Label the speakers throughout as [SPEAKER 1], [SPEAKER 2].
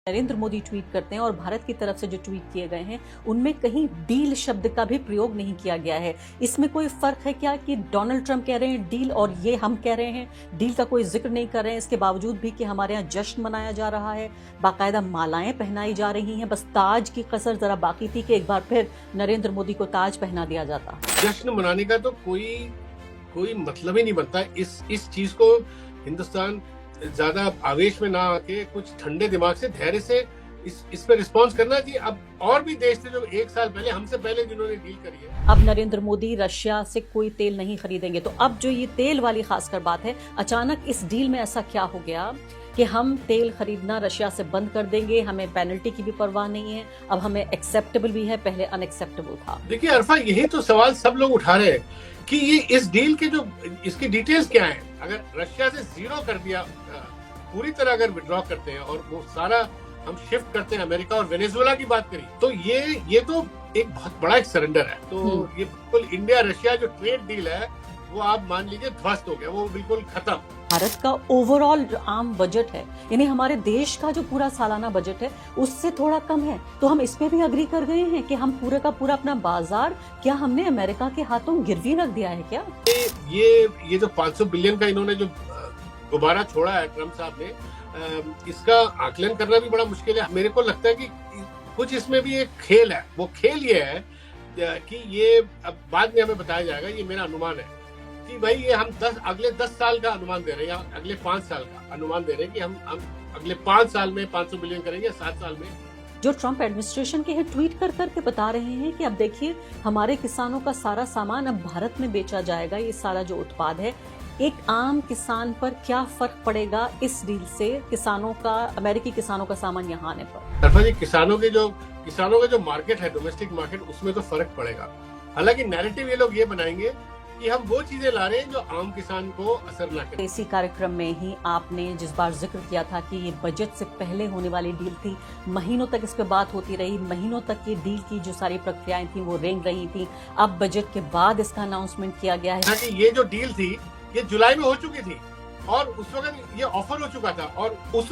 [SPEAKER 1] Narendra Modi tweet करते हैं और भारत की तरफ से जो ट्वीट किए गए हैं उनमें कहीं डील शब्द का भी प्रयोग नहीं किया गया है। इसमें कोई फर्क है क्या कि डोनाल्ड ट्रंप कह रहे हैं डील और ये हम कह रहे हैं डील का कोई जिक्र नहीं कर रहे हैं, इसके बावजूद भी कि हमारे यहाँ जश्न मनाया जा रहा है, बाकायदा मालाएं पहनाई जा रही हैं। बस ताज की कसर जरा बाकी थी कि एक बार फिर नरेंद्र मोदी को ताज पहना दिया जाता।
[SPEAKER 2] जश्न मनाने का तो कोई मतलब ही नहीं बनता। इस चीज को हिंदुस्तान ज्यादा आवेश में ना आके कुछ ठंडे दिमाग से धैर्य से इस पे रिस्पॉन्स करना चाहिए। अब और भी देश थे जो एक साल पहले हमसे पहले जिन्होंने डील करी है।
[SPEAKER 1] अब नरेंद्र मोदी रशिया से कोई तेल नहीं खरीदेंगे, तो अब जो ये तेल वाली खासकर बात है, अचानक इस डील में ऐसा क्या हो गया कि हम तेल खरीदना रशिया से बंद कर देंगे, हमें पेनल्टी की भी परवाह नहीं है, अब हमें एक्सेप्टेबल भी है, पहले अनएक्सेप्टेबल था।
[SPEAKER 2] देखिए अरफा, यही तो सवाल सब लोग उठा रहे हैं कि ये इस डील के जो इसकी डिटेल्स क्या है। अगर रशिया से जीरो कर दिया, पूरी तरह अगर विड्रॉ करते हैं और वो सारा हम शिफ्ट करते हैं अमेरिका और वेनेजुएला की बात करी, तो ये तो एक बहुत बड़ा एक सरेंडर है। तो ये बिल्कुल इंडिया रशिया जो ट्रेड डील है वो आप मान लीजिए ध्वस्त हो गया, वो बिल्कुल खत्म।
[SPEAKER 1] भारत का ओवरऑल जो आम बजट है, यानी हमारे देश का जो पूरा सालाना बजट है उससे थोड़ा कम है, तो हम इस पे भी अग्री कर गए हैं कि हम पूरे का पूरा अपना बाजार क्या हमने अमेरिका के हाथों गिरवी रख दिया है क्या?
[SPEAKER 2] ये जो 500 बिलियन का इन्होंने जो गुब्बारा छोड़ा है ट्रम्प साहब ने, इसका आकलन करना भी बड़ा मुश्किल है। मेरे को लगता है कि कुछ इसमें भी एक खेल है। वो खेल ये है कि ये अब बाद में हमें बताया जाएगा, ये मेरा अनुमान है कि भाई ये हम अगले 10 साल का अनुमान दे रहे हैं या अगले 5 साल का अनुमान दे रहे हैं कि हम अगले 5 साल में 500 बिलियन करेंगे, 7 साल में।
[SPEAKER 1] जो ट्रम्प एडमिनिस्ट्रेशन के हैं ट्वीट कर करके बता रहे हैं कि अब देखिए हमारे किसानों का सारा सामान अब भारत में बेचा जाएगा, ये सारा जो उत्पाद है। एक आम किसान पर क्या फर्क पड़ेगा इस डील से, किसानों का, अमेरिकी किसानों का सामान यहाँ आने पर?
[SPEAKER 2] अरफा जी, किसानों का जो मार्केट है, डोमेस्टिक मार्केट, उसमें तो फर्क पड़ेगा। हालांकि नैरेटिव ये लोग ये बनाएंगे कि हम वो चीजें ला रहे हैं जो आम किसान को असर ना करे।
[SPEAKER 1] इसी कार्यक्रम में ही आपने जिस बार जिक्र किया था कि ये बजट से पहले होने वाली डील थी, महीनों तक इस पे बात होती रही, महीनों तक ये डील की जो सारी प्रक्रियाएं थी वो रेंग रही थी। अब बजट के बाद इसका अनाउंसमेंट किया गया है
[SPEAKER 2] कि ये जो डील थी ये जुलाई में हो चुकी थी और उस वक्त ये ऑफर हो चुका था और उस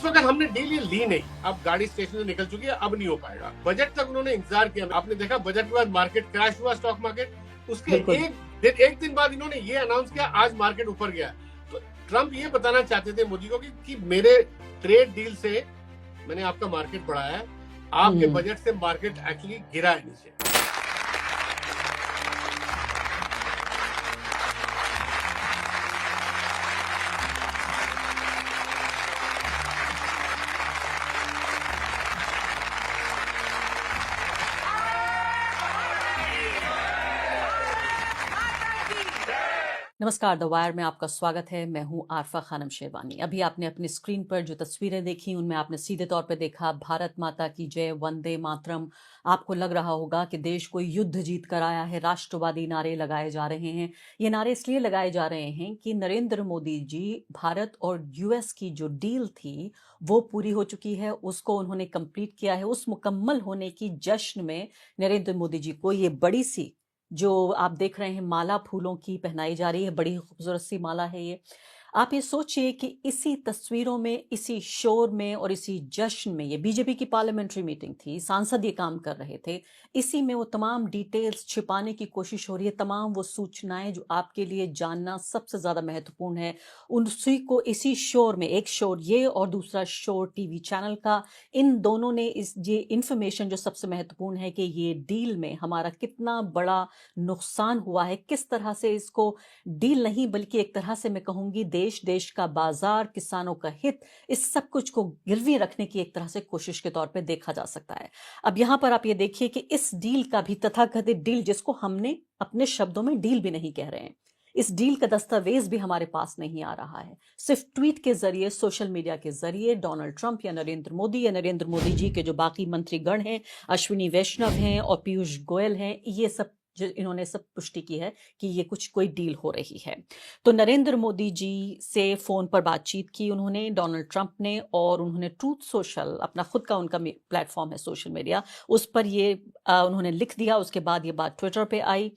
[SPEAKER 2] वक्त हमने डील ये ली नहीं। अब गाड़ी स्टेशन से निकल चुकी है, अब नहीं हो पाएगा। बजट तक उन्होंने इंतजार किया। आपने देखा बजट के बाद मार्केट क्रैश हुआ, स्टॉक मार्केट। उसके एक दिन बाद इन्होंने ये अनाउंस किया, आज मार्केट ऊपर गया। तो ट्रम्प ये बताना चाहते थे मोदी को कि मेरे ट्रेड डील से मैंने आपका मार्केट बढ़ाया है, आपके बजट से मार्केट एक्चुअली गिरा है नीचे।
[SPEAKER 1] नमस्कार, द वायर में आपका स्वागत है। मैं हूं आरफा खानम शेरवानी। अभी आपने अपनी स्क्रीन पर जो तस्वीरें देखी उनमें आपने सीधे तौर पर देखा भारत माता की जय, वंदे मातरम। आपको लग रहा होगा कि देश कोई युद्ध जीत कर आया है, राष्ट्रवादी नारे लगाए जा रहे हैं। ये नारे इसलिए लगाए जा रहे हैं कि नरेंद्र मोदी जी, भारत और यूएस की जो डील थी वो पूरी हो चुकी है, उसको उन्होंने कंप्लीट किया है। उस मुकम्मल होने की जश्न में नरेंद्र मोदी जी को ये बड़ी सी जो आप देख रहे हैं माला फूलों की पहनाई जा रही है, बड़ी खूबसूरत सी माला है ये। आप ये सोचिए कि इसी तस्वीरों में, इसी शोर में और इसी जश्न में, ये बीजेपी की पार्लियामेंट्री मीटिंग थी, सांसद ये काम कर रहे थे, इसी में वो तमाम डिटेल्स छिपाने की कोशिश हो रही है, तमाम वो सूचनाएं जो आपके लिए जानना सबसे ज्यादा महत्वपूर्ण है, उसी को इसी शोर में, एक शोर ये और दूसरा शोर टीवी चैनल का, इन दोनों ने ये इंफॉर्मेशन जो सबसे महत्वपूर्ण है कि ये डील में हमारा कितना बड़ा नुकसान हुआ है, किस तरह से इसको डील नहीं बल्कि एक तरह से मैं कहूंगी देश का बाजार, किसानों का हित, इस सब कुछ को गिरवी रखने की एक तरह से कोशिश के तौर पे देखा जा सकता है। अब यहां पर आप ये देखिए कि इस डील का भी, तथाकथित डील जिसको हमने अपने शब्दों में डील भी नहीं कह रहे हैं, इस डील का दस्तावेज भी हमारे पास नहीं आ रहा है। सिर्फ ट्वीट के जरिए, सोशल मीडिया के जरिए डोनाल्ड ट्रंप या नरेंद्र मोदी जी के जो बाकी मंत्रीगण हैं, अश्विनी वैष्णव हैं और पीयूष गोयल हैं, ये सब इन्होंने सब पुष्टि की है कि ये कुछ कोई डील हो रही है। तो नरेंद्र मोदी जी से फोन पर बातचीत की उन्होंने डोनाल्ड ट्रंप ने, और उन्होंने ट्रूथ सोशल, अपना खुद का उनका प्लेटफॉर्म है सोशल मीडिया, उस पर ये उन्होंने लिख दिया। उसके बाद ये बात ट्विटर पे आई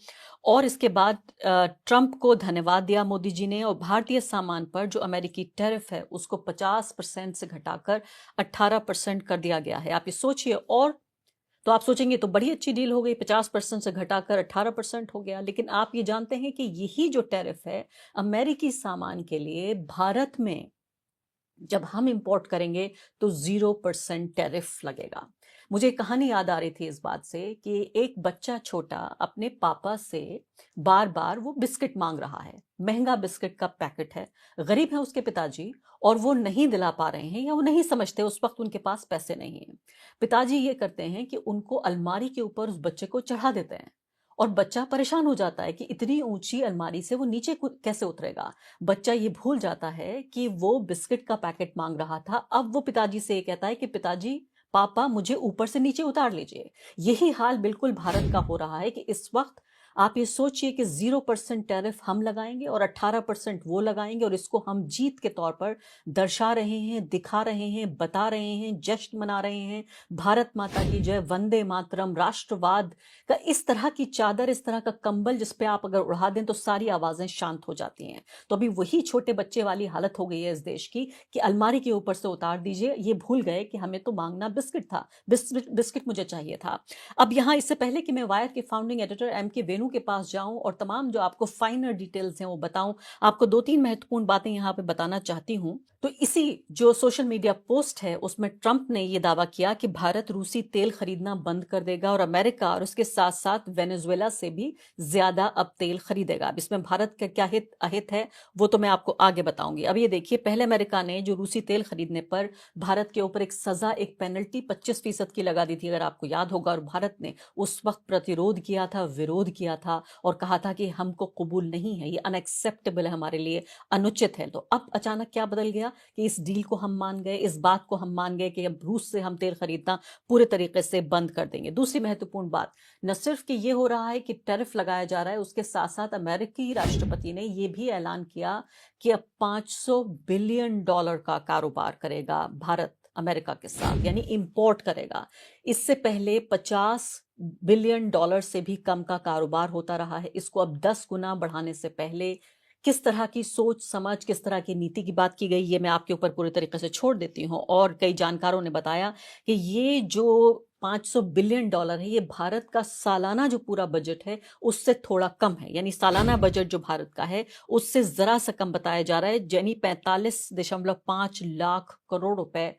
[SPEAKER 1] और इसके बाद ट्रंप को धन्यवाद दिया मोदी जी ने, और भारतीय सामान पर जो अमेरिकी टैरिफ है उसको 50% से घटाकर 18% कर दिया गया है। आप ये सोचिए, और तो आप सोचेंगे तो बड़ी अच्छी डील हो गई, 50% से घटाकर 18% हो गया। लेकिन आप ये जानते हैं कि यही जो टैरिफ है अमेरिकी सामान के लिए, भारत में जब हम इंपोर्ट करेंगे तो 0% टैरिफ लगेगा। मुझे एक कहानी याद आ रही थी इस बात से कि एक बच्चा छोटा अपने पापा से बार बार वो बिस्किट मांग रहा है, महंगा बिस्किट का पैकेट है, गरीब है उसके पिताजी, और वो नहीं दिला पा रहे हैं या वो नहीं समझते, उस वक्त उनके पास पैसे नहीं है। पिताजी ये करते हैं कि उनको अलमारी के ऊपर उस बच्चे को चढ़ा देते हैं, और बच्चा परेशान हो जाता है कि इतनी ऊंची अलमारी से वो नीचे कैसे उतरेगा। बच्चा ये भूल जाता है कि वो बिस्किट का पैकेट मांग रहा था। अब वो पिताजी से ये कहता है कि पिताजी, पापा, मुझे ऊपर से नीचे उतार लीजिए। यही हाल बिल्कुल भारत का हो रहा है कि इस वक्त आप ये सोचिए कि 0% टैरिफ हम लगाएंगे और 18% वो लगाएंगे, और इसको हम जीत के तौर पर दर्शा रहे हैं, दिखा रहे हैं, बता रहे हैं, जश्न मना रहे हैं। भारत माता की जय, वंदे मातरम, राष्ट्रवाद का इस तरह की चादर, इस तरह का कंबल जिस पे आप अगर उड़ा दें तो सारी आवाजें शांत हो जाती हैं। तो अभी वही छोटे बच्चे वाली हालत हो गई है इस देश की कि अलमारी के ऊपर से उतार दीजिए, ये भूल गए कि हमें तो मांगना बिस्किट था, बिस्किट मुझे चाहिए था। अब यहाँ इससे पहले कि मैं वायर के फाउंडिंग एडिटर एम के वेणु के पास जाऊं और तमाम जो आपको फाइनर डिटेल्स हैं वो बताऊं, आपको 2-3 महत्वपूर्ण बातें यहाँ पे बताना चाहती हूं। तो इसी जो सोशल मीडिया पोस्ट है उसमें ट्रंप ने ये दावा किया कि भारत रूसी तेल खरीदना बंद कर देगा और अमेरिका और उसके साथ साथ वेनेजुएला से भी ज्यादा अब तेल खरीदेगा। अब इसमें भारत का क्या हित अहित है वो तो मैं आपको आगे बताऊंगी। अब ये देखिए, पहले अमेरिका ने जो रूसी तेल खरीदने पर भारत के ऊपर एक सजा, एक पेनल्टी 25% की लगा दी थी, अगर आपको याद होगा, और भारत ने उस वक्त प्रतिरोध किया था, विरोध किया था और कहा था कि हमको कबूल नहीं है, ये अनएक्सेप्टेबल है, हमारे लिए अनुचित है। तो अब अचानक क्या बदल गया कि इस डील को हम मान गए, इस बात को हम मान गए कि अब रूस से हम तेल खरीदना पूरे तरीके से बंद कर देंगे। दूसरी महत्वपूर्ण बात, न सिर्फ कि ये हो रहा है कि टैरिफ लगाया जा रहा है, उसके साथ साथ अमेरिकी राष्ट्रपति ने यह भी ऐलान किया कि अब $500 बिलियन का कारोबार करेगा भारत अमेरिका के साथ, यानी इंपोर्ट करेगा। इससे पहले $50 बिलियन से भी कम का कारोबार होता रहा है। इसको अब 10 गुना बढ़ाने से पहले किस तरह की सोच समझ, किस तरह की नीति की बात की गई, ये मैं आपके ऊपर पूरी तरीके से छोड़ देती हूँ। और कई जानकारों ने बताया कि ये जो $500 बिलियन है, ये भारत का सालाना जो पूरा बजट है उससे थोड़ा कम है। यानी सालाना बजट जो भारत का है उससे जरा सा कम बताया जा रहा है, यानी 45.5 लाख करोड़ रुपए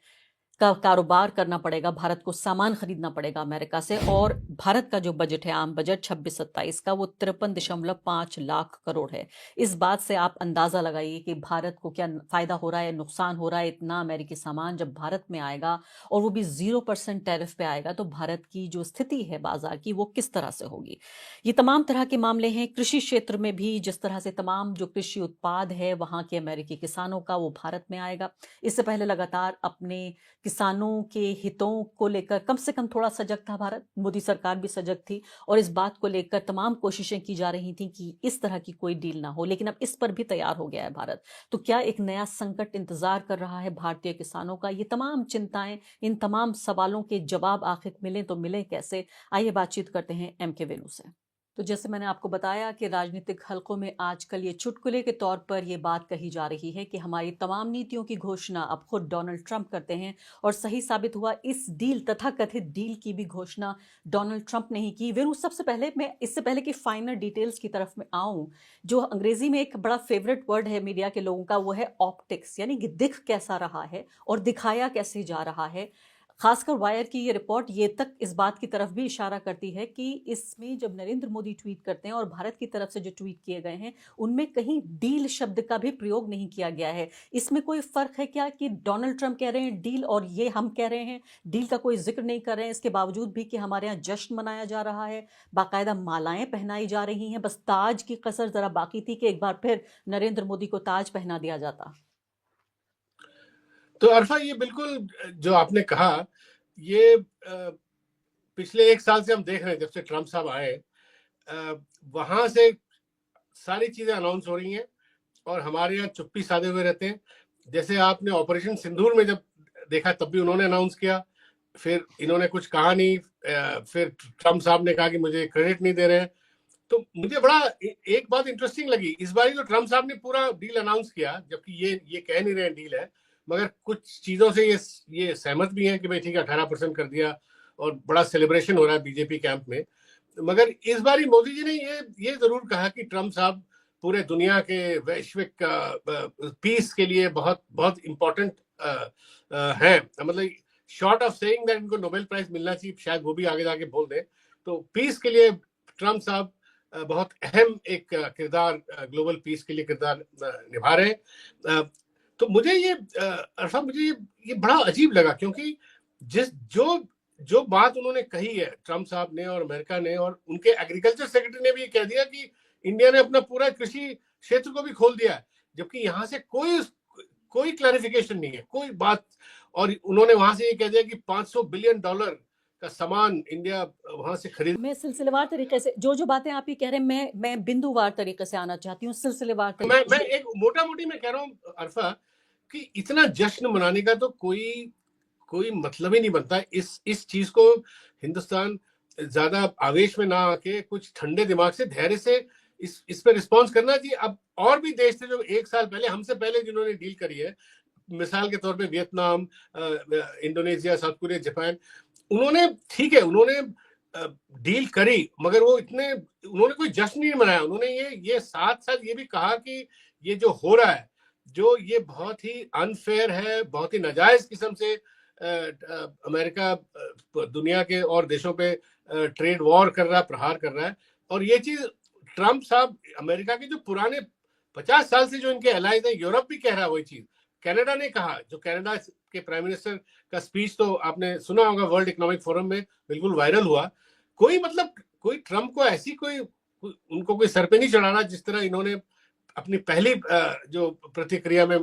[SPEAKER 1] का कारोबार करना पड़ेगा भारत को, सामान खरीदना पड़ेगा अमेरिका से। और भारत का जो बजट है, आम बजट 26-27 का, वो 53.5 लाख करोड़ है। इस बात से आप अंदाजा लगाइए कि भारत को क्या फायदा हो रहा है, नुकसान हो रहा है। इतना अमेरिकी सामान जब भारत में आएगा और वो भी 0% टैरिफ पे आएगा तो भारत की जो स्थिति है बाजार की वो किस तरह से होगी। ये तमाम तरह के मामले हैं। कृषि क्षेत्र में भी जिस तरह से तमाम जो कृषि उत्पाद है वहां के अमेरिकी किसानों का, वो भारत में आएगा। इससे पहले लगातार अपने किसानों के हितों को लेकर कम से कम थोड़ा सजग था भारत, मोदी सरकार भी सजग थी और इस बात को लेकर तमाम कोशिशें की जा रही थी कि इस तरह की कोई डील ना हो। लेकिन अब इस पर भी तैयार हो गया है भारत। तो क्या एक नया संकट इंतजार कर रहा है भारतीय किसानों का? ये तमाम चिंताएं, इन तमाम सवालों के जवाब आखिर मिले तो मिले कैसे? आइए बातचीत करते हैं एम के वेणु से। तो जैसे मैंने आपको बताया कि राजनीतिक हलकों में आजकल ये चुटकुले के तौर पर ये बात कही जा रही है कि हमारी तमाम नीतियों की घोषणा अब खुद डोनाल्ड ट्रंप करते हैं, और सही साबित हुआ। इस डील, तथाकथित डील की भी घोषणा डोनाल्ड ट्रंप ने ही की। वेरू, सबसे पहले मैं इससे पहले कि फाइनल डिटेल्स की तरफ में आऊं, जो अंग्रेजी में एक बड़ा फेवरेट वर्ड है मीडिया के लोगों का, वो है ऑप्टिक्स, यानी कि दिख कैसा रहा है और दिखाया कैसे जा रहा है। खासकर वायर की ये रिपोर्ट ये तक इस बात की तरफ भी इशारा करती है कि इसमें जब नरेंद्र मोदी ट्वीट करते हैं और भारत की तरफ से जो ट्वीट किए गए हैं उनमें कहीं डील शब्द का भी प्रयोग नहीं किया गया है। इसमें कोई फर्क है क्या कि डोनाल्ड ट्रंप कह रहे हैं डील और ये हम कह रहे हैं डील का कोई जिक्र नहीं कर रहे हैं, इसके बावजूद भी कि हमारे यहाँ जश्न मनाया जा रहा है, बाकायदा मालाएं पहनाई जा रही हैं। बस ताज की कसर जरा बाकी थी कि एक बार फिर नरेंद्र मोदी को ताज पहना दिया जाता।
[SPEAKER 2] तो अरफा, ये बिल्कुल जो आपने कहा, ये पिछले 1 साल से हम देख रहे हैं जब से ट्रंप साहब आए, वहां से सारी चीजें अनाउंस हो रही हैं और हमारे यहाँ चुप्पी साधे हुए रहते हैं। जैसे आपने ऑपरेशन सिंदूर में जब देखा तब भी उन्होंने अनाउंस किया, फिर इन्होंने कुछ कहा नहीं, फिर ट्रम्प साहब ने कहा कि मुझे क्रेडिट नहीं दे रहे हैं। तो मुझे बड़ा एक बात इंटरेस्टिंग लगी इस बार, जो ट्रम्प साहब ने पूरा डील अनाउंस किया, जबकि ये कह नहीं रहे डील है, मगर कुछ चीजों से ये सहमत भी है कि भाई ठीक है 18% कर दिया और बड़ा सेलिब्रेशन हो रहा है बीजेपी कैंप में। मगर इस बार ही मोदी जी ने ये जरूर कहा कि ट्रम्प साहब पूरे दुनिया के वैश्विक पीस के लिए बहुत बहुत इम्पोर्टेंट हैं। मतलब शॉर्ट ऑफ सेइंग दैट इनको नोबेल प्राइज मिलना चाहिए, शायद वो भी आगे जाके बोल दे। तो पीस के लिए ट्रम्प साहब बहुत अहम एक किरदार, ग्लोबल पीस के लिए किरदार निभा रहे हैं। तो मुझे ये बड़ा अजीब लगा, क्योंकि जो बात उन्होंने कही है ट्रम्प साहब ने और अमेरिका ने, और उनके एग्रीकल्चर सेक्रेटरी ने भी कह दिया कि इंडिया ने अपना पूरा कृषि क्षेत्र को भी खोल दिया है, जबकि यहां से कोई क्लैरिफिकेशन नहीं है, कोई बात। और उन्होंने वहां से ये कह दिया कि $500 बिलियन का सामान इंडिया वहां से खरीद।
[SPEAKER 1] मैं सिलसिलेवार तरीके से जो बातें आप ये कह रहे हैं, मैं बिंदुवार तरीके से आना चाहती हूँ, सिलसिलेवार तरीके
[SPEAKER 2] मैं एक मोटा मोटी मैं कह रहा हूँ अरफा, कि इतना जश्न मनाने का तो कोई मतलब ही नहीं बनता। इस चीज को हिंदुस्तान ज्यादा आवेश में ना आके कुछ ठंडे दिमाग से, धैर्य से इस पे रिस्पॉन्स करना चाहिए। अब और भी देश थे जो एक साल पहले हमसे पहले जिन्होंने डील करी है, मिसाल के तौर पे Vietnam, Indonesia, south Korea, Japan, उन्होंने ठीक है उन्होंने डील करी, मगर उन्होंने कोई जश्न नहीं मनाया। उन्होंने ये साथ साथ ये भी कहा कि ये जो हो रहा है, जो ये बहुत ही अनफेयर है, बहुत ही नाजायज किस्म से अमेरिका दुनिया के और देशों पे ट्रेड वॉर कर रहा है, प्रहार कर रहा है। और ये चीज ट्रम्प साहब, अमेरिका के जो पुराने 50 साल से जो इनके एलाइज है, यूरोप भी कह रहा है वही चीज। कनाडा ने कहा, जो कनाडा के प्राइम मिनिस्टर का स्पीच तो आपने सुना होगा, वर्ल्ड इकोनॉमिक फोरम में बिल्कुल वायरल हुआ। कोई ट्रम्प को उनको कोई सर पे नहीं चढ़ाना, जिस तरह इन्होंने अपनी पहली जो प्रतिक्रिया में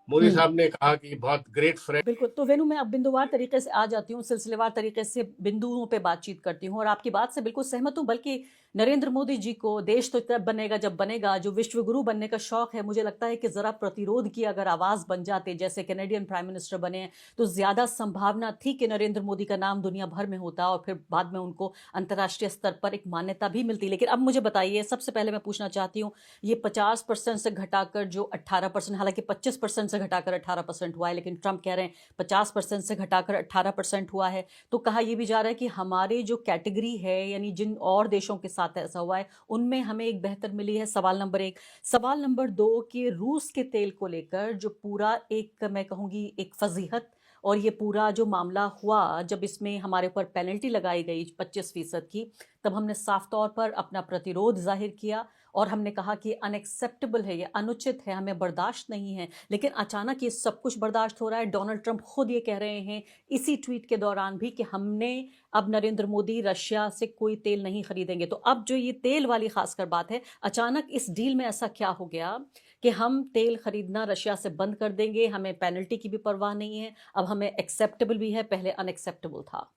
[SPEAKER 2] मोदी साहब ने कहा कि बहुत ग्रेट फ्रेंड।
[SPEAKER 1] बिल्कुल। तो वेणु, मैं अब बिंदुवार तरीके से आ जाती हूँ, सिलसिलेवार तरीके से बिंदुओं पे बातचीत करती हूँ, और आपकी बात से बिल्कुल सहमत हूँ। बल्कि नरेंद्र मोदी जी को देश तो तब बनेगा जब बनेगा, जो विश्व गुरु बनने का शौक है, मुझे लगता है कि जरा प्रतिरोध की अगर आवाज बन जाते, जैसे कैनेडियन प्राइम मिनिस्टर बने, तो ज्यादा संभावना थी कि नरेंद्र मोदी का नाम दुनिया भर में होता और फिर बाद में उनको अंतर्राष्ट्रीय स्तर पर एक मान्यता भी मिलती। लेकिन अब मुझे बताइए, सबसे पहले मैं पूछना चाहती हूँ, ये 50% से घटाकर जो 18%, हालांकि 25% से घटाकर 18% हुआ है, लेकिन ट्रंप कह रहे हैं 50% से घटाकर 18% हुआ है। तो कहा यह भी जा रहा है कि हमारे जो कैटेगरी है, यानी जिन और देशों के साथ ऐसा हुआ है, उनमें हमें एक बेहतर मिली है। सवाल नंबर 1। सवाल नंबर 2 कि रूस के तेल को लेकर जो पूरा एक, मैं कहूंगी, एक फजीहत, और ये पूरा जो मामला हुआ, जब इसमें हमारे ऊपर पेनल्टी लगाई गई 25% की, तब हमने साफ तौर पर अपना प्रतिरोध जाहिर किया और हमने कहा कि अनएक्सेप्टेबल है, ये अनुचित है, हमें बर्दाश्त नहीं है। लेकिन अचानक ये सब कुछ बर्दाश्त हो रहा है। डोनाल्ड ट्रंप खुद ये कह रहे हैं इसी ट्वीट के दौरान भी कि हमने अब नरेंद्र मोदी रशिया से कोई तेल नहीं खरीदेंगे। तो अब जो ये तेल वाली खासकर बात है, अचानक इस डील में ऐसा क्या हो गया कि हम तेल खरीदना रशिया से बंद कर देंगे, हमें पेनल्टी की भी परवाह नहीं है, अब हमें एक्सेप्टेबल भी है, पहले अनएक्सेप्टेबल था।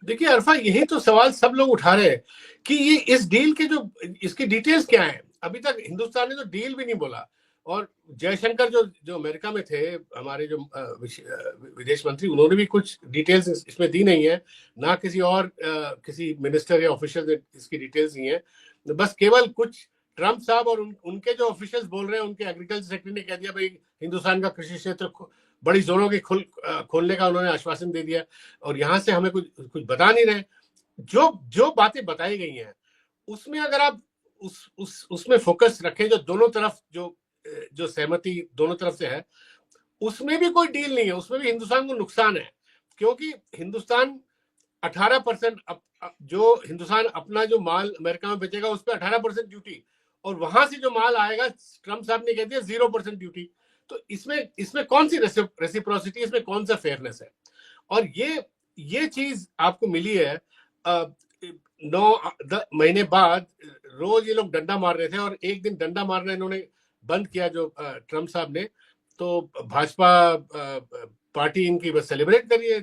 [SPEAKER 2] देखिए अरफा, यही तो सवाल सब लोग उठा रहे हैं कि ये इस डील के जो इसकी डिटेल्स क्या हैं। अभी तक हिंदुस्तान ने तो डील भी नहीं बोला, और जयशंकर जो अमेरिका में थे, हमारे जो विदेश मंत्री, उन्होंने भी कुछ डिटेल्स इसमें दी नहीं है, ना किसी और किसी मिनिस्टर या ऑफिशियल ने इसकी डिटेल्स दी है। बस केवल कुछ ट्रम्प साहब और उनके जो ऑफिशियल्स बोल रहे हैं, उनके एग्रीकल्चर सेक्रेटरी ने कह दिया भाई हिंदुस्तान का कृषि क्षेत्र बड़ी जोरों की खोलने का उन्होंने आश्वासन दे दिया, और यहां से हमें कुछ बता नहीं रहे। जो बातें बताई गई हैं उसमें अगर आप उसमें फोकस रखें, जो दोनों तरफ जो सहमति दोनों तरफ से है, उसमें भी कोई डील नहीं है, उसमें भी हिंदुस्तान को नुकसान है। क्योंकि हिंदुस्तान 18%, जो हिंदुस्तान अपना जो माल अमेरिका में बेचेगा उस पर 18% ड्यूटी, और वहां से जो माल आएगा ट्रम्प साहब ने कह दिया 0% ड्यूटी। तो इसमें कौन सी रेसिप्रोसिटी, इसमें कौन सा फेयरनेस है? और ये चीज आपको मिली है 9 महीने बाद। रोज ये लोग डंडा मार रहे थे, और एक दिन डंडा मारना इन्होंने बंद किया जो ट्रम्प साहब ने। तो भाजपा पार्टी इनकी बस सेलिब्रेट करिए,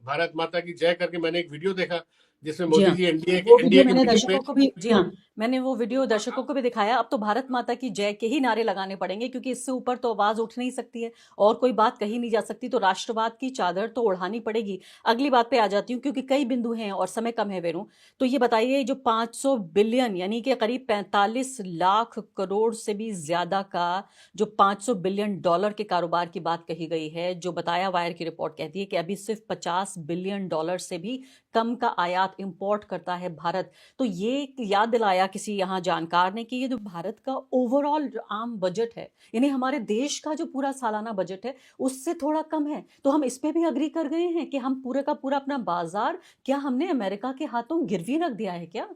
[SPEAKER 2] भारत माता की जय करके। मैंने एक वीडियो देखा जिसमें
[SPEAKER 1] जी
[SPEAKER 2] मोदी
[SPEAKER 1] हाँ,
[SPEAKER 2] जी एनडीए
[SPEAKER 1] वो
[SPEAKER 2] के
[SPEAKER 1] वीडियो
[SPEAKER 2] एनडीए के
[SPEAKER 1] मैंने
[SPEAKER 2] मीटिंग में।
[SPEAKER 1] दर्शकों को भी, जी हाँ, मैंने वो वीडियो दर्शकों को भी दिखाया। अब तो भारत माता की जय के ही नारे लगाने पड़ेंगे, क्योंकि इससे ऊपर तो आवाज उठ नहीं सकती है और कोई बात कही नहीं जा सकती, तो राष्ट्रवाद की चादर तो ओढ़ानी पड़ेगी। अगली बात पे आ जाती हूँ, क्योंकि कई बिंदु हैं और समय कम है वेरू। तो ये बताइए, जो 500 बिलियन यानी कि करीब 45 लाख करोड़ से भी ज्यादा का जो 500 बिलियन डॉलर के कारोबार की बात कही गई है, जो बताया वायर की रिपोर्ट कहती है कि अभी सिर्फ 50 बिलियन डॉलर से भी कम का आयात इंपोर्ट करता है भारत। तो ये याद दिलाया किसी यहाँ जानकार ने कि ये जो भारत का ओवरऑल आम बजट है, यानी हमारे देश का जो पूरा सालाना बजट है, उससे थोड़ा कम है। तो हम इस पे भी अग्री कर गए हैं कि हम पूरे का पूरा अपना बाजार क्या हमने अमेरिका के हाथों गिरवी रख दिया है क्या?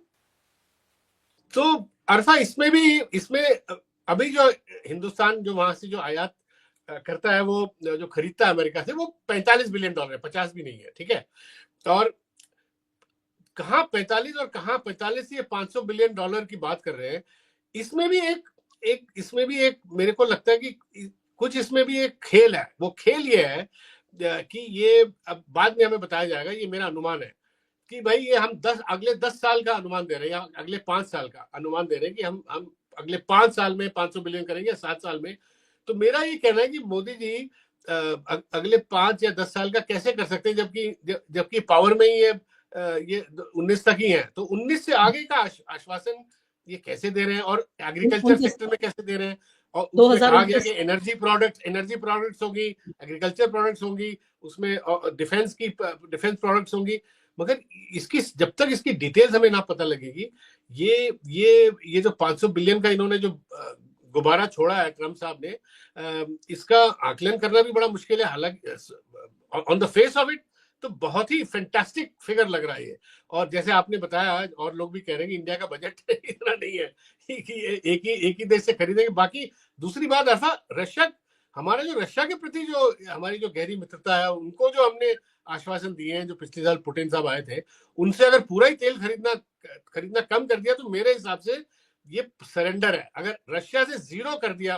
[SPEAKER 2] तो अरफा, इसमें भी, इसमें अभी जो हिंदुस्तान जो वहां से जो आयात करता है, वो जो खरीदता है अमेरिका से, वो 45 बिलियन डॉलर है, 50 भी नहीं है, ठीक है। और कहाँ 45 और कहाँ 45, ये 500 बिलियन डॉलर की बात कर रहे हैं। इसमें भी एक एक इसमें भी एक मेरे को लगता है कि कुछ इसमें भी एक खेल है। वो खेल ये है कि ये अब बाद में हमें बताया जाएगा, ये मेरा अनुमान है कि भाई ये हम अगले 10 साल का अनुमान दे रहे हैं, या अगले 5 साल का अनुमान दे रहे हैं कि हम अगले 5 साल में 500 बिलियन करेंगे, या 7 साल में। तो मेरा ये कहना है कि मोदी जी अगले 5 या 10 साल का कैसे कर सकते हैं, जबकि पावर में ही ये 19 तक ही है। तो 19 से आगे का आश्वासन ये कैसे दे रहे हैं, और एग्रीकल्चर
[SPEAKER 1] 29,
[SPEAKER 2] सेक्टर में कैसे दे रहे हैं। और उसमें कहा गया
[SPEAKER 1] 2029।
[SPEAKER 2] कि एनर्जी प्रोडक्ट्स होगी, एग्रीकल्चर प्रोडक्ट्स होंगी, उसमें डिफेंस प्रोडक्ट्स होंगी। मगर इसकी जब तक इसकी डिटेल्स हमें ना पता लगेगी, ये जो 500 बिलियन का इन्होंने जो गुब्बारा छोड़ा है ट्रम्प साहब ने, इसका आकलन करना भी बड़ा मुश्किल है। हालांकि on the face of it तो बहुत ही फैंटास्टिक फिगर लग रहा है ये। और जैसे आपने बताया, और लोग भी कह रहे हैं कि इंडिया का बजट इतना नहीं है कि एक ही देश से खरीदेंगे। बाकी दूसरी बात अरफा, रशिया, हमारे जो रशिया के प्रति जो हमारी जो गहरी मित्रता है, उनको जो हमने आश्वासन दिए हैं, जो पिछले साल पुतिन साहब आए थे, उनसे अगर पूरा ही तेल खरीदना कम कर दिया, तो मेरे हिसाब से ये सरेंडर है। अगर रशिया से जीरो कर दिया,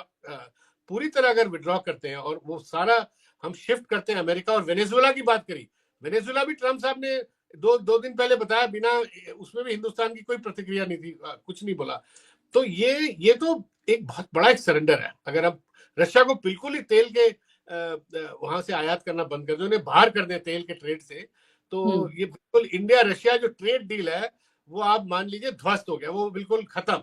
[SPEAKER 2] पूरी तरह अगर विड्रॉ करते हैं और वो सारा हम शिफ्ट करते हैं अमेरिका। और वेनेजुएला की बात करी, वेनेजुएला भी ट्रम्प साहब ने दो दिन पहले बताया, बिना उसमें भी हिंदुस्तान की कोई प्रतिक्रिया नहीं थी, कुछ नहीं बोला। तो ये तो एक बहुत बड़ा एक सरेंडर है। अगर अब रशिया को बिल्कुल ही तेल के वहां से आयात करना बंद कर दो, उन्हें बाहर कर दें तेल के ट्रेड से, तो ये बिल्कुल इंडिया रशिया जो ट्रेड डील है, वो आप मान लीजिए ध्वस्त हो गया, वो बिल्कुल खत्म।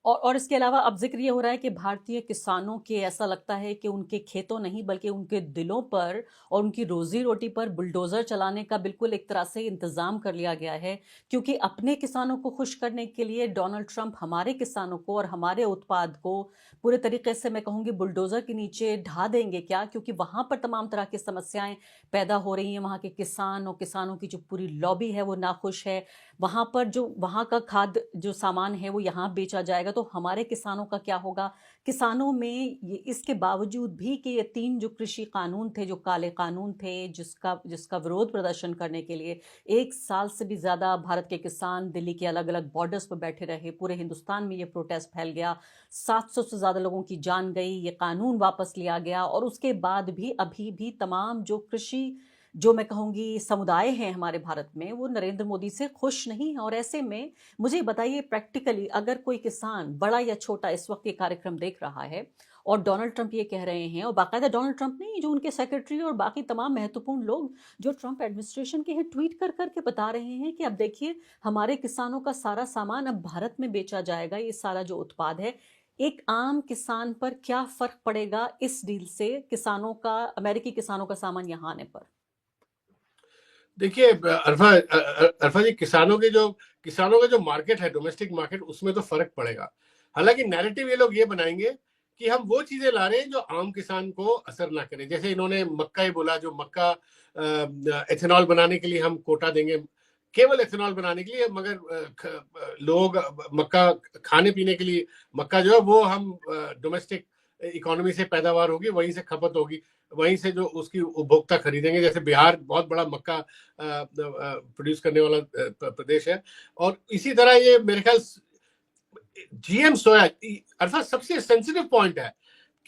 [SPEAKER 1] और इसके अलावा अब जिक्र ये हो रहा है कि भारतीय किसानों के, ऐसा लगता है कि उनके खेतों नहीं बल्कि उनके दिलों पर और उनकी रोजी रोटी पर बुलडोजर चलाने का बिल्कुल एक तरह से इंतजाम कर लिया गया है, क्योंकि अपने किसानों को खुश करने के लिए डोनाल्ड ट्रंप हमारे किसानों को और हमारे उत्पाद को पूरे तरीके से, मैं कहूँगी, बुलडोजर के नीचे ढा देंगे क्या, क्योंकि वहां पर तमाम तरह की समस्याएं पैदा हो रही हैं। वहां के किसान और किसानों की जो पूरी लॉबी है वो नाखुश है। वहां पर जो वहां का खाद्य जो सामान है वो यहाँ बेचा जाएगा, तो हमारे किसानों का क्या होगा? किसानों में ये, इसके बावजूद भी कि ये 3 जो कृषि कानून थे, जो काले कानून थे, जिसका जिसका विरोध प्रदर्शन करने के लिए 1 साल से भी ज्यादा भारत के किसान दिल्ली के अलग अलग बॉर्डर्स पर बैठे रहे, पूरे हिंदुस्तान में ये प्रोटेस्ट फैल गया, 700 से ज्यादा लोगों की जान गई, ये कानून वापस लिया गया, और उसके बाद भी अभी भी तमाम जो कृषि, जो मैं कहूंगी समुदाय हैं हमारे भारत में, वो नरेंद्र मोदी से खुश नहीं है। और ऐसे में मुझे बताइए, प्रैक्टिकली अगर कोई किसान बड़ा या छोटा इस वक्त ये कार्यक्रम देख रहा है और डोनाल्ड ट्रंप ये कह रहे हैं, और बाकायदा डोनाल्ड ट्रंप नहीं, जो उनके सेक्रेटरी और बाकी तमाम महत्वपूर्ण लोग जो ट्रंप एडमिनिस्ट्रेशन के हैं, ट्वीट कर करके बता रहे हैं कि अब देखिए हमारे किसानों का सारा सामान अब भारत में बेचा जाएगा, ये सारा जो उत्पाद है। एक आम किसान पर क्या फर्क पड़ेगा इस डील से, किसानों का, अमेरिकी किसानों का सामान यहाँ आने पर?
[SPEAKER 2] देखिए अल्फा जी, किसानों का जो मार्केट है, डोमेस्टिक मार्केट, उसमें तो फर्क पड़ेगा। हालांकि नैरेटिव ये लोग ये बनाएंगे कि हम वो चीजें ला रहे हैं जो आम किसान को असर ना करे। जैसे इन्होंने मक्का ही बोला, जो मक्का एथेनॉल बनाने के लिए हम कोटा देंगे, केवल एथेनॉल बनाने के लिए, मगर लोग मक्का खाने पीने के लिए, मक्का जो है वो हम डोमेस्टिक इकोनॉमी से पैदावार होगी, वहीं से खपत होगी, वहीं से जो उसकी उपभोक्ता खरीदेंगे। जैसे बिहार बहुत बड़ा मक्का प्रोड्यूस करने वाला प्रदेश है। और इसी तरह ये मेरे ख्याल जीएम सोया, अर्थात सबसे सेंसिटिव पॉइंट है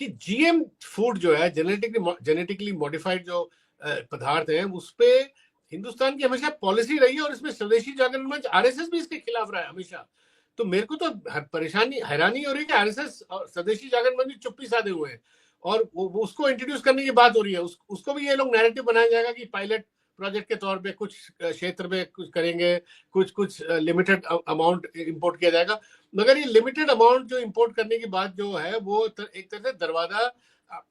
[SPEAKER 2] कि जीएम फूड जो है, जेनेटिकली मॉडिफाइड जो पदार्थ है, उस पे हिंदुस्तान की हमेशा पॉलिसी रही है और इसमें स्वदेशी जागरण मंच आरएसएस भी इसके खिलाफ रहा है हमेशा। तो मेरे को तो हैरानी हो रही है कि आरएसएस और स्वदेशी जागरण मंच चुप्पी साधे हुए हैं और वो उसको इंट्रोड्यूस करने की बात हो रही है। उसको भी ये लोग नैरेटिव बनाया जाएगा कि पायलट प्रोजेक्ट के तौर पे कुछ क्षेत्र में कुछ करेंगे, कुछ लिमिटेड अमाउंट इंपोर्ट किया जाएगा। मगर ये लिमिटेड अमाउंट जो इंपोर्ट करने की बात जो है वो एक तरह से दरवाजा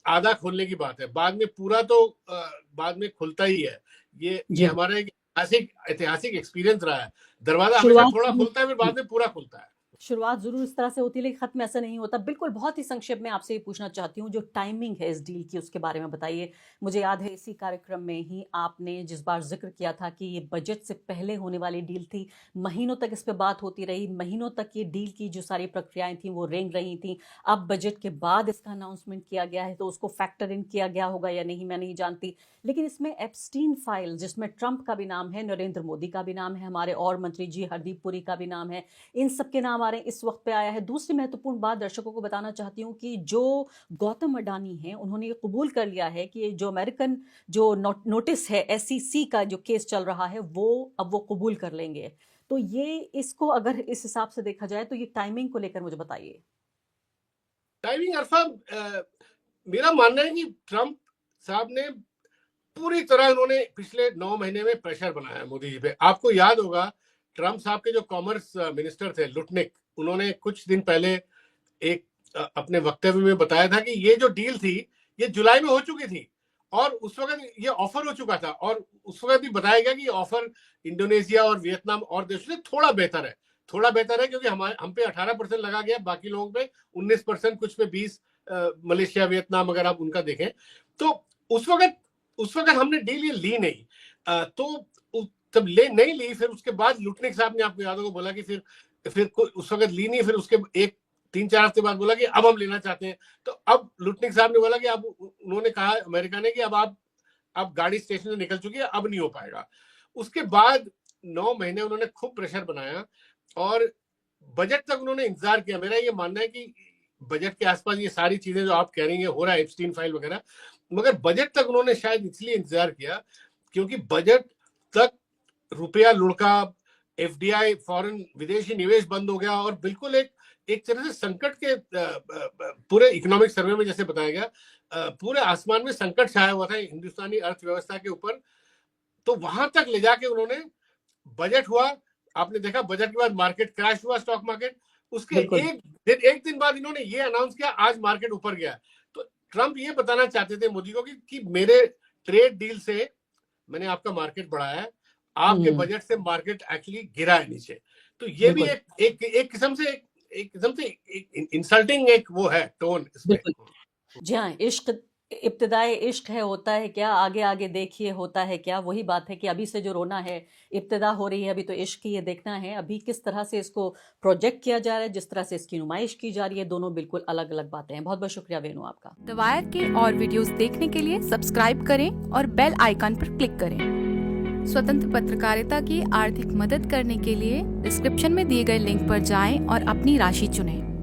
[SPEAKER 2] आधा खोलने की बात है। बाद में पूरा तो बाद में खुलता ही है। ये हमारा एक ऐतिहासिक एक्सपीरियंस रहा है। दरवाजा हमेशा थोड़ा खुलता है, फिर बाद में पूरा खुलता है।
[SPEAKER 1] शुरुआत जरूर इस तरह से होती है लेकिन खत्म ऐसा नहीं होता। बिल्कुल, बहुत ही संक्षेप में आपसे ये पूछना चाहती हूँ, जो टाइमिंग है इस डील की उसके बारे में बताइए। मुझे याद है इसी कार्यक्रम में ही आपने जिस बार जिक्र किया था कि ये बजट से पहले होने वाली डील थी, महीनों तक इस पे बात होती रही, महीनों तक ये डील की जो सारी प्रक्रियाएं थी वो रेंग रही थी। अब बजट के बाद इसका अनाउंसमेंट किया गया है, तो उसको फैक्टर इन किया गया होगा या नहीं मैं नहीं जानती, लेकिन इसमें एप्स्टीन फाइल जिसमें ट्रंप का भी नाम है, नरेंद्र मोदी का भी नाम है, हमारे और मंत्री जी हरदीप पुरी का भी नाम है, इन सबके नाम आ रहे हैं, इस वक्त पे आया है। दूसरी महत्वपूर्ण बात दर्शकों को बताना चाहती हूँ कि जो गौतम अडानी हैं उन्होंने ये कबूल कर लिया है कि ये जो अमेरिकन जो नोटिस है एसईसी का जो केस चल रहा है वो अब वो कबूल कर लेंगे। तो ये इसको अगर इस हिसाब से देखा जाए तो ये टाइमिंग को लेकर मुझे बताइए।
[SPEAKER 2] टाइमिंग अरफा, मेरा मानना है कि ट्रंप साहब ने पूरी तरह उन्होंने पिछले 9 महीने में प्रेशर बनाया मोदी जी पे। आपको याद होगा ट्रंप साहब के जो कॉमर्स मिनिस्टर थे लुटनिक, उन्होंने कुछ दिन पहले एक अपने वक्तव्य में बताया था कि ये जो डील थी ये जुलाई में हो चुकी थी और उस वक्त ये ऑफर हो चुका था और उस वक्त भी बताया गया कि ऑफर इंडोनेशिया और वियतनाम और देशों से थोड़ा बेहतर है। थोड़ा बेहतर है क्योंकि हम पे 18% लगा गया, बाकी लोगों पे 19%, कुछ पे 20, मलेशिया वियतनाम अगर आप उनका देखें तो उस वक्त हमने डील ये ली नहीं। तो तब नहीं ली, फिर उसके बाद लुटनिक साहब ने, आपको याद होगा, बोला कि फिर उस वक्त ली नहीं, फिर उसके 3-4 हफ्ते बाद बोला कि अब हम लेना चाहते हैं। तो अब लुटनिक साहब ने बोला कि अब उन्होंने कहा अमेरिका ने कि अब गाड़ी स्टेशन से निकल चुकी है, अब नहीं हो पाएगा। उसके बाद 9 महीने उन्होंने खूब प्रेशर बनाया और बजट तक उन्होंने इंतजार किया। मेरा ये मानना है कि बजट के आसपास ये सारी चीजें जो आप कह रही हैं हो रहा है, एप्स्टीन फाइल वगैरह, मगर बजट तक उन्होंने शायद इसलिए इंतजार किया क्योंकि बजट तक रुपया लुढ़का, एफडीआई फॉरेन विदेशी निवेश बंद हो गया और बिल्कुल एक तरह से संकट के पूरे इकोनॉमिक सर्वे में जैसे बताया गया पूरे आसमान में संकट छाया हुआ था हिंदुस्तानी अर्थव्यवस्था के ऊपर। तो वहां तक ले जाके उन्होंने, बजट हुआ, आपने देखा बजट के बाद मार्केट क्रैश हुआ, स्टॉक मार्केट, उसके एक दिन बाद इन्होंने ये अनाउंस किया, आज मार्केट ऊपर गया। तो ट्रंप ये बताना चाहते थे मोदी को कि मेरे ट्रेड डील से मैंने आपका मार्केट बढ़ाया है, आपके बजट से मार्केट एक्चुअली गिरा है नीचे। तो ये भी एक किस्म से इंसल्टिंग एक वो है टोन इसमें।
[SPEAKER 1] जी हाँ, इश्क इब्तिदाए इश्क है, होता है क्या, आगे आगे देखिए होता है क्या। वही बात है कि अभी से जो रोना है, इब्तिदा हो रही है, अभी तो इश्क की ये देखना है अभी किस तरह से इसको प्रोजेक्ट किया जा रहा है, जिस तरह से इसकी नुमाइश की जा रही है, दोनों बिल्कुल अलग अलग बातें हैं। बहुत बहुत शुक्रिया वेणु आपका।
[SPEAKER 3] द वायर के और वीडियोस देखने के लिए सब्सक्राइब करें और बेल आइकन पर क्लिक करें। स्वतंत्र पत्रकारिता की आर्थिक मदद करने के लिए डिस्क्रिप्शन में दिए गए लिंक पर जाएं और अपनी राशि चुनें।